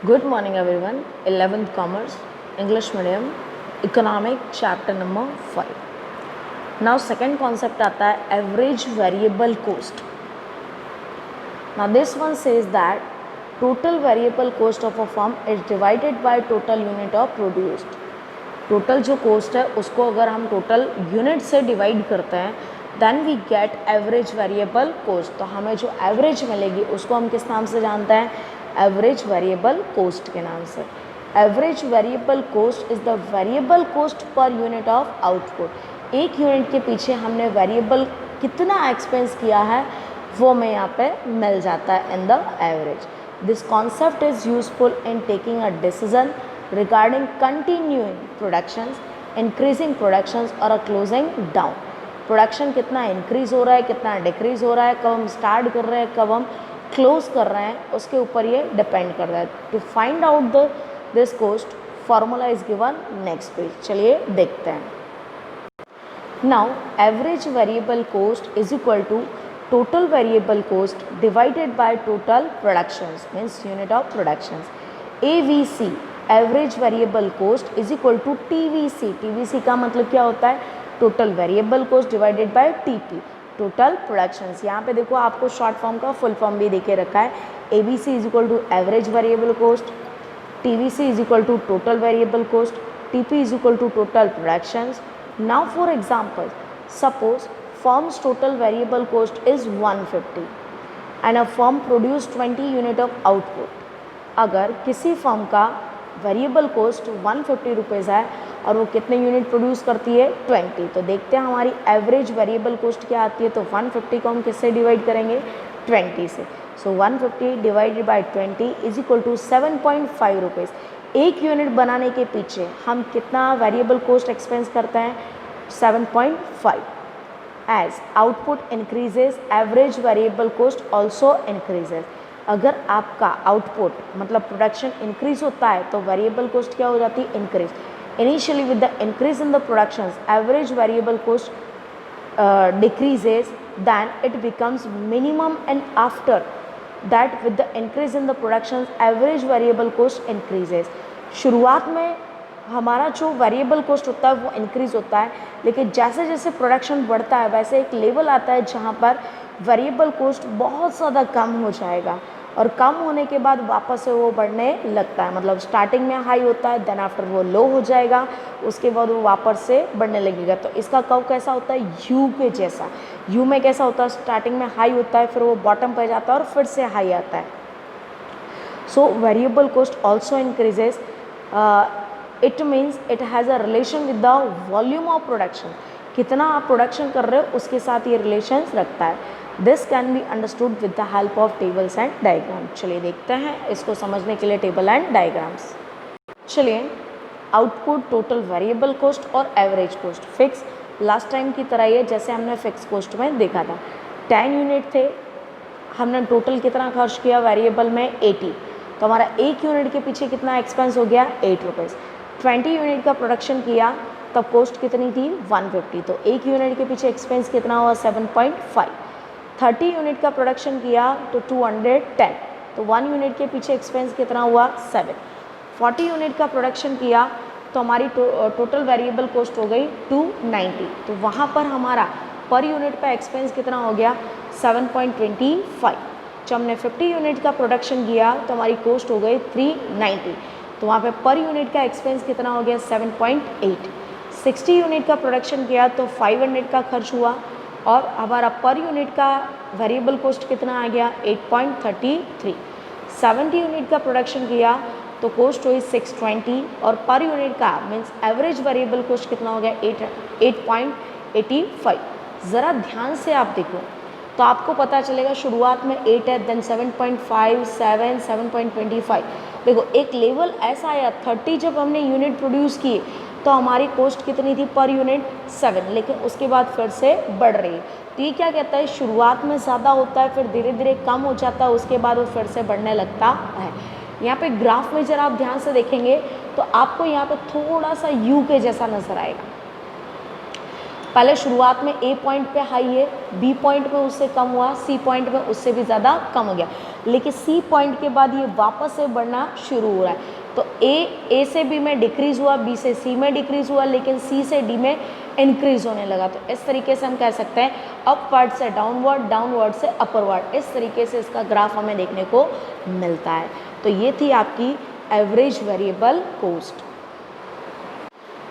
Good morning everyone. 11th Commerce, English Medium, Economic Chapter number 5. Now second concept आता है average variable cost. Now this one says that total variable cost of a firm is divided by total unit of produced. Total जो cost है उसको अगर हम total unit से divide करते हैं then we get average variable cost. तो हमें जो average मिलेगी उसको हम किस नाम से जानते हैं? एवरेज वेरिएबल कोस्ट के नाम से. Average variable coast is the variable cost per unit of output. एक यूनिट के पीछे हमने वेरिएबल कितना एक्सपेंस किया है वो हमें यहाँ पे मिल जाता है in the average. This concept is useful in taking a decision regarding continuing productions, increasing productions और अ क्लोजिंग डाउन. प्रोडक्शन कितना इंक्रीज हो रहा है, कितना डिक्रीज हो रहा है, कब हम स्टार्ट कर रहे हैं, कब हम क्लोज कर रहे हैं, उसके ऊपर ये डिपेंड कर रहा है. To find out this cost formula is given next page. चलिए देखते हैं. Now average variable cost is equal to total variable cost divided by total productions means unit of productions. AVC average variable cost is equal to TVC. TVC का मतलब क्या होता है? Total variable cost divided by TP, total productions. यहाँ पे देखो आपको short form का फुल फॉर्म भी देके रखा है. ABC is equal to average variable cost, TVC is equal to total variable cost, TP is equal to total productions. Now for example, suppose firms total variable cost is 150 and a firm produce 20 unit of output. अगर किसी firm का variable cost 150 rupees है और वो कितने unit produce करती है? 20. तो देखते हैं हमारी एवरेज वेरिएबल कोस्ट क्या आती है. तो 150 को हम किससे डिवाइड करेंगे? 20 से. So 150 divided by 20 is equal to 7.5 rupees. एक यूनिट बनाने के पीछे हम कितना वेरिएबल कोस्ट एक्सपेंस करते हैं? 7.5. As output increases average variable cost also increases. अगर आपका आउटपुट मतलब प्रोडक्शन इंक्रीज होता है तो वेरिएबल कोस्ट क्या हो जाती है? Increase. Initially with the increase in the productions, average variable cost decreases, then it becomes minimum, and after that with the increase in the productions, average variable cost increases. शुरुआत में हमारा जो variable cost होता है वो increase होता है, लेकिन जैसे जैसे प्रोडक्शन बढ़ता है वैसे एक लेवल आता है जहाँ पर वेरिएबल कोस्ट बहुत ज़्यादा कम हो जाएगा और कम होने के बाद वापस से वो बढ़ने लगता है. मतलब स्टार्टिंग में हाई होता है, देन आफ्टर वो लो हो जाएगा, उसके बाद वो वापस से बढ़ने लगेगा. तो इसका कर्व कैसा होता है? यू के जैसा. यू में कैसा होता है? स्टार्टिंग में हाई होता है, फिर वो बॉटम पर जाता है और फिर से हाई आता है. So variable cost also increases. It means it has a relation with the volume of production. कितना आप प्रोडक्शन कर रहे हो उसके साथ ये रिलेशन रखता है. This can be understood with the help of tables and diagram. चलिए देखते हैं इसको समझने के लिए टेबल एंड डायग्राम्स. चलिए, आउटपुट, टोटल वेरिएबल कोस्ट और average cost. Fix last time की तरह ये जैसे हमने फिक्स कोस्ट में देखा था. 10 यूनिट थे, हमने टोटल कितना खर्च किया वेरिएबल में? 80. तो हमारा एक यूनिट के पीछे कितना एक्सपेंस हो गया? 8 रुपीज़. 20 यूनिट का प्रोडक्शन किया तब कॉस्ट कितनी थी? 150. तो एक यूनिट के पीछे एक्सपेंस कितना हुआ? 7.5. 30 यूनिट का प्रोडक्शन किया तो 210. तो 1 यूनिट के पीछे एक्सपेंस कितना हुआ? 7. 40 यूनिट का प्रोडक्शन किया तो हमारी टोटल वेरिएबल कॉस्ट हो गई 290. तो वहाँ पर हमारा पर यूनिट का एक्सपेंस कितना हो गया? 7.25. जब हमने 50 यूनिट का प्रोडक्शन किया तो हमारी कॉस्ट हो गई 390. तो वहाँ पे पर यूनिट का एक्सपेंस कितना हो गया? 7.8. 60 यूनिट का प्रोडक्शन किया तो 500 का खर्च हुआ और हमारा पर यूनिट का वेरिएबल कॉस्ट कितना आ गया? 8.33. 70 यूनिट का प्रोडक्शन किया तो कॉस्ट हुई 620 और पर यूनिट का मीन्स एवरेज वेरिएबल कॉस्ट कितना हो गया? 8.85. ज़रा ध्यान से आप देखो तो आपको पता चलेगा शुरुआत में 8 है, देन 7.5, 7, 7.25. देखो एक लेवल ऐसा आया 30 जब हमने यूनिट प्रोड्यूस किए तो हमारी कॉस्ट कितनी थी पर यूनिट? 7. लेकिन उसके बाद फिर से बढ़ रही है. तो ये क्या कहता है? शुरुआत में ज़्यादा होता है, फिर धीरे धीरे कम हो जाता है, उसके बाद वो फिर से बढ़ने लगता है. यहाँ पे ग्राफ में जरा आप ध्यान से देखेंगे तो आपको यहाँ पे थोड़ा सा यू के जैसा नजर आएगा. पहले शुरुआत में ए पॉइंट पे हाई है, बी पॉइंट में उससे कम हुआ, सी पॉइंट में उससे भी ज़्यादा कम हो गया. लेकिन सी पॉइंट के बाद ये वापस से बढ़ना शुरू हो रहा है। तो ए से बी में डिक्रीज़ हुआ, बी से सी में डिक्रीज़ हुआ, लेकिन सी से डी में इंक्रीज़ होने लगा। तो इस तरीके से हम कह सकते हैं अपवर्ड से डाउनवर्ड, डाउनवर्ड से अपरवर्ड, इस तरीके से इसका ग्राफ हमें देखने को मिलता है। तो ये थी आपकी एवरेज वेरिएबल कोस्ट।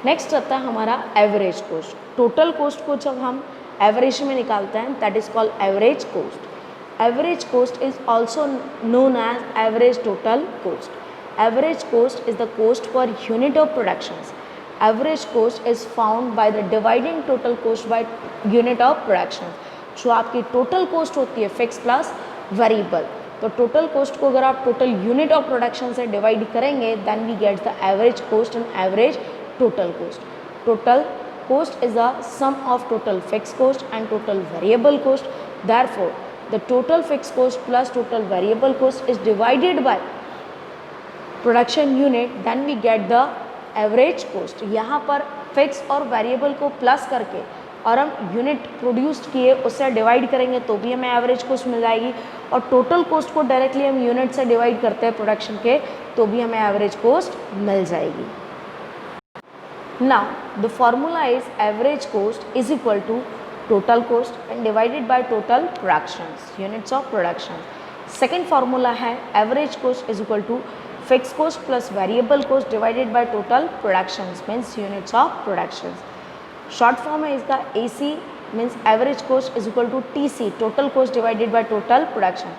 नेक्स्ट आता है हमारा एवरेज कोस्ट। टोटल कोस्ट को जब हम एवरेज में निकालते हैं that is called average cost. Average cost is also known as average total cost. Average cost is the cost per unit of productions. Average cost is found by the dividing total cost by unit of production. जो आपकी total cost होती है fix plus variable, तो total cost को अगर आप total unit of production से divide करेंगे then we get the average cost and average total cost. Total cost is the sum of total fixed cost and total variable cost. Therefore, the total fixed cost plus total variable cost is divided by production unit. Then we get the average cost. यहाँ पर fix और variable को plus करके और हम unit produced किए उससे divide करेंगे तो भी हमें एवरेज कोस्ट मिल जाएगी, और टोटल कोस्ट को डायरेक्टली हम यूनिट से डिवाइड करते हैं प्रोडक्शन के तो भी हमें एवरेज कोस्ट मिल जाएगी। Now the formula is average cost is equal to total cost and divided by total productions, units of production. Second formula है average cost is equal to fixed cost plus variable cost divided by total productions means units of productions. Short form है इसका AC means average cost is equal to TC, total cost divided by total production.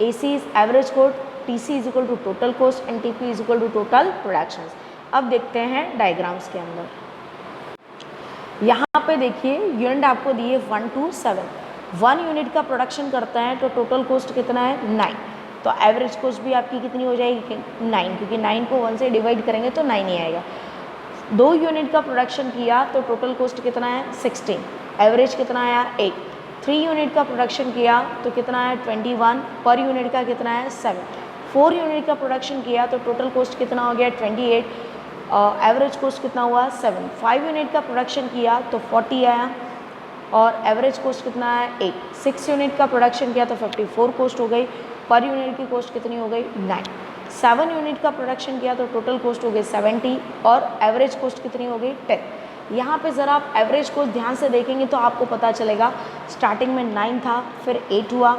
AC is average cost, TC is equal to total cost and TP is equal to total productions. अब देखते हैं diagrams के अंदर। यहाँ पे देखिए unit आपको दिए 1 to 7। 1 यूनिट का प्रोडक्शन करता है तो टोटल कोस्ट कितना है 9, तो एवरेज कोस्ट भी आपकी कितनी हो जाएगी 9, क्योंकि 9 को 1 से डिवाइड करेंगे तो 9 ही आएगा। 2 यूनिट का प्रोडक्शन किया तो टोटल कोस्ट कितना है 16, एवरेज कितना आया 8। 3 यूनिट का प्रोडक्शन किया तो कितना है 21, पर यूनिट का कितना है 7। 4 यूनिट का प्रोडक्शन किया तो टोटल कोस्ट कितना हो गया 28, एवरेज कोस्ट कितना हुआ 7। 5 यूनिट का प्रोडक्शन किया तो 40 आया और एवरेज कोस्ट कितना है 8। 6 यूनिट का प्रोडक्शन किया तो 54 कोस्ट हो गई, पर यूनिट की कोस्ट कितनी हो गई 9। 7 यूनिट का प्रोडक्शन किया तो टोटल कोस्ट हो गई 70 और एवरेज कोस्ट कितनी हो गई 10। यहाँ पे ज़रा आप एवरेज कोस्ट ध्यान से देखेंगे तो आपको पता चलेगा स्टार्टिंग में 9 था, फिर 8 हुआ,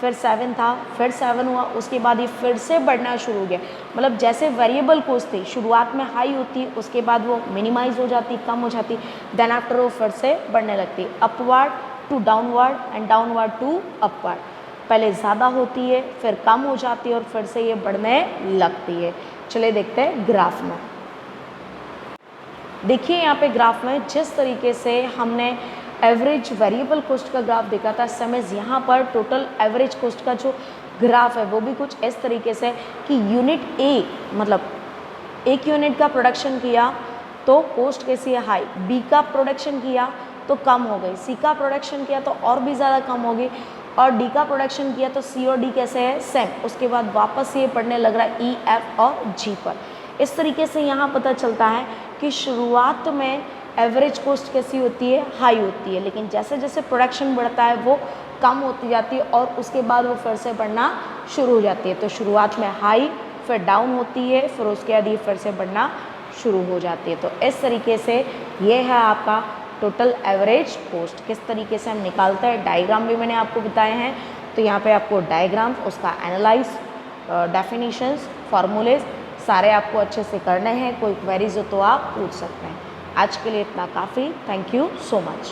फिर 7 था, फिर 7 हुआ, उसके बाद ये फिर से बढ़ना शुरू हो गया। मतलब जैसे वेरिएबल कोस्ट थी शुरुआत में हाई होती, उसके बाद वो मिनिमाइज हो जाती, कम हो जाती, देन आफ्टर वो फिर से बढ़ने लगती, upward to downward and downward to upward. पहले ज़्यादा होती है, फिर कम हो जाती है और फिर से ये बढ़ने लगती है। चलिए देखते हैं ग्राफ में। देखिए यहाँ पे ग्राफ में जिस तरीके से हमने एवरेज वेरिएबल कोस्ट का ग्राफ देखा था, समझ यहाँ पर टोटल एवरेज कोस्ट का जो ग्राफ है वो भी कुछ इस तरीके से कि यूनिट ए मतलब 1 यूनिट का प्रोडक्शन किया तो कोस्ट कैसी है हाई, बी का प्रोडक्शन किया तो कम हो गई, सी का प्रोडक्शन किया तो और भी ज़्यादा कम होगी, और डी का प्रोडक्शन किया तो सी और डी कैसे है सेम। उसके बाद वापस ये पढ़ने लग रहा है ई, एफ और जी पर। इस तरीके से यहाँ पता चलता है कि शुरुआत में एवरेज कोस्ट कैसी होती है हाई होती है, लेकिन जैसे जैसे प्रोडक्शन बढ़ता है वो कम होती जाती है और उसके बाद वो फिर से बढ़ना शुरू हो जाती है। तो शुरुआत में हाई, फिर डाउन होती है, फिर उसके बाद ये फिर से बढ़ना शुरू हो जाती है। तो इस तरीके से ये है आपका टोटल एवरेज कोस्ट। किस तरीके से हम निकालते हैं डायग्राम भी मैंने आपको बताए हैं, तो यहाँ पे आपको डायग्राम, उसका एनालाइज, डेफिनेशंस, फार्मूलेज सारे आपको अच्छे से करने हैं। कोई क्वेरीज हो तो आप पूछ सकते हैं। आज के लिए इतना काफ़ी। Thank you so much.